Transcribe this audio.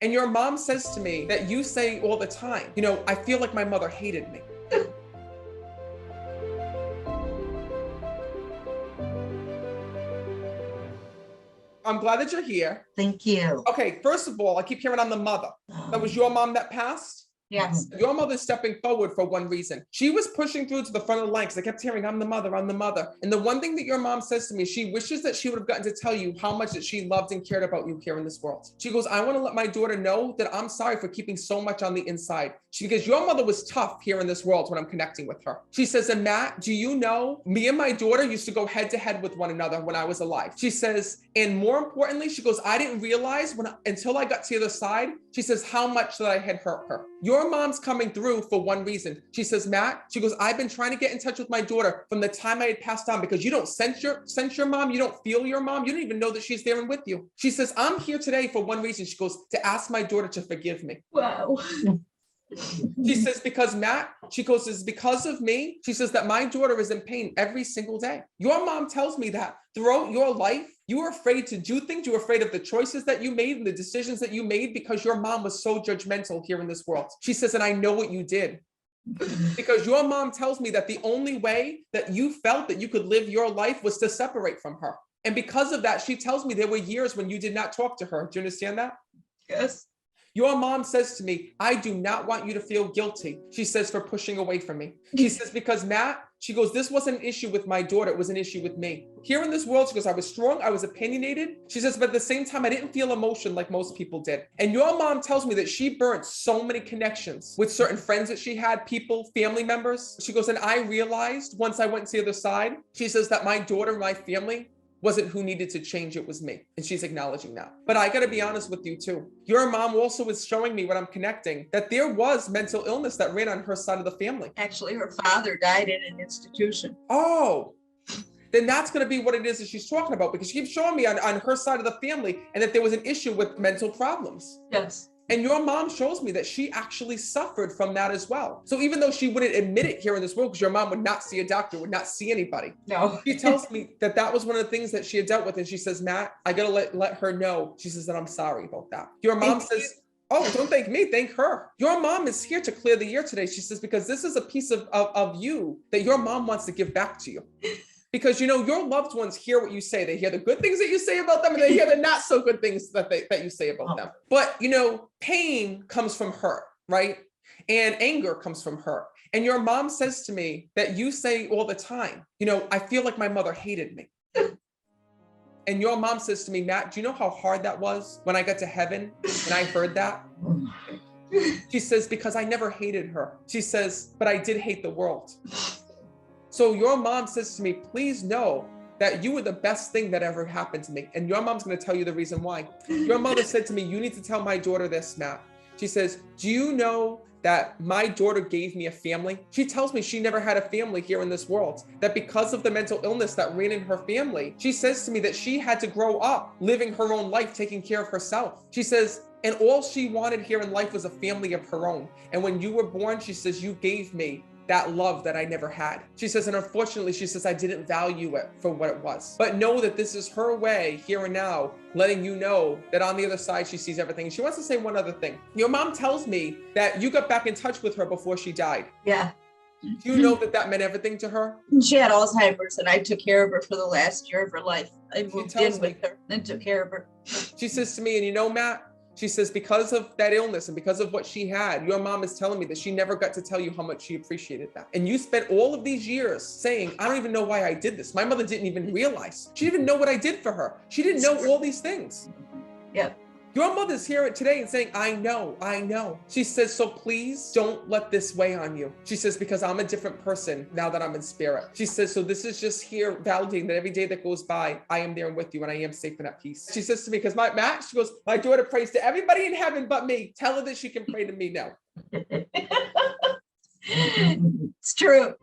And your mom says to me that you say all the time, I feel like my mother hated me. I'm glad that you're here. Thank you. Okay, first of all, I keep hearing I'm the mother. That was your mom that passed? Yes. Your mother's stepping forward for one reason. She was pushing through to the front of the line because I kept hearing, I'm the mother, I'm the mother. And the one thing that your mom says to me, she wishes that she would have gotten to tell you how much that she loved and cared about you here in this world. She goes, I want to let my daughter know that I'm sorry for keeping so much on the inside. Because your mother was tough here in this world when I'm connecting with her. She says, and Matt, do you know, me and my daughter used to go head to head with one another when I was alive. She says, and more importantly, she goes, I didn't realize until I got to the other side, she says, how much that I had hurt her. Your mom's coming through for one reason. She says, Matt, she goes, I've been trying to get in touch with my daughter from the time I had passed on because you don't sense your mom. You don't feel your mom. You don't even know that she's there and with you. She says, I'm here today for one reason. She goes, to ask my daughter to forgive me. Wow. She says, because Matt, she goes, it's because of me. She says that my daughter is in pain every single day. Your mom tells me that throughout your life, you were afraid to do things. You were afraid of the choices that you made and the decisions that you made because your mom was so judgmental here in this world. She says, and I know what you did. Because your mom tells me that the only way that you felt that you could live your life was to separate from her. And because of that, she tells me there were years when you did not talk to her. Do you understand that? Yes. Your mom says to me, I do not want you to feel guilty. She says, for pushing away from me. She says, because Matt, she goes, this wasn't an issue with my daughter. It was an issue with me. Here in this world, she goes, I was strong. I was opinionated. She says, but at the same time, I didn't feel emotion like most people did. And your mom tells me that she burnt so many connections with certain friends that she had, people, family members. She goes, and I realized once I went to the other side, she says that my daughter, my family, wasn't who needed to change, it was me. And she's acknowledging that. But I gotta be honest with you too. Your mom also is showing me when I'm connecting that there was mental illness that ran on her side of the family. Actually, her father died in an institution. Oh, then that's gonna be what it is that she's talking about because she keeps showing me on her side of the family and that there was an issue with mental problems. Yes. And your mom shows me that she actually suffered from that as well. So even though she wouldn't admit it here in this world, because your mom would not see a doctor, would not see anybody. No. She tells me that that was one of the things that she had dealt with. And she says, Matt, I gotta let her know. She says that I'm sorry about that. Your mom says, oh, don't thank me, thank her. Your mom is here to clear the year today. She says, because this is a piece of you that your mom wants to give back to you. Because, your loved ones hear what you say. They hear the good things that you say about them and they hear the not so good things that you say about them. But, pain comes from hurt, right? And anger comes from hurt. And your mom says to me that you say all the time, I feel like my mother hated me. And your mom says to me, Matt, do you know how hard that was when I got to heaven and I heard that? She says, because I never hated her. She says, but I did hate the world. So your mom says to me, please know that you were the best thing that ever happened to me. And your mom's going to tell you the reason why. Your mother said to me, you need to tell my daughter this, Matt. She says, do you know that my daughter gave me a family? She tells me she never had a family here in this world, that because of the mental illness that ran in her family, she says to me that she had to grow up living her own life, taking care of herself. She says, and all she wanted here in life was a family of her own. And when you were born, she says, you gave me that love that I never had. She says, and unfortunately, she says, I didn't value it for what it was. But know that this is her way here and now, letting you know that on the other side, she sees everything. And she wants to say one other thing. Your mom tells me that you got back in touch with her before she died. Yeah. Do you know that that meant everything to her? She had Alzheimer's and I took care of her for the last year of her life. I moved in with her and took care of her. She says to me, and Matt, she says, because of that illness and because of what she had, your mom is telling me that she never got to tell you how much she appreciated that. And you spent all of these years saying, I don't even know why I did this. My mother didn't even realize. She didn't even know what I did for her. She didn't know all these things. Yeah. Your mother's here today and saying, I know. She says, so please don't let this weigh on you. She says, because I'm a different person now that I'm in spirit. She says, so this is just here validating that every day that goes by, I am there with you and I am safe and at peace. She says to me, because Matt, she goes, my daughter prays to everybody in heaven but me. Tell her that she can pray to me now. It's true.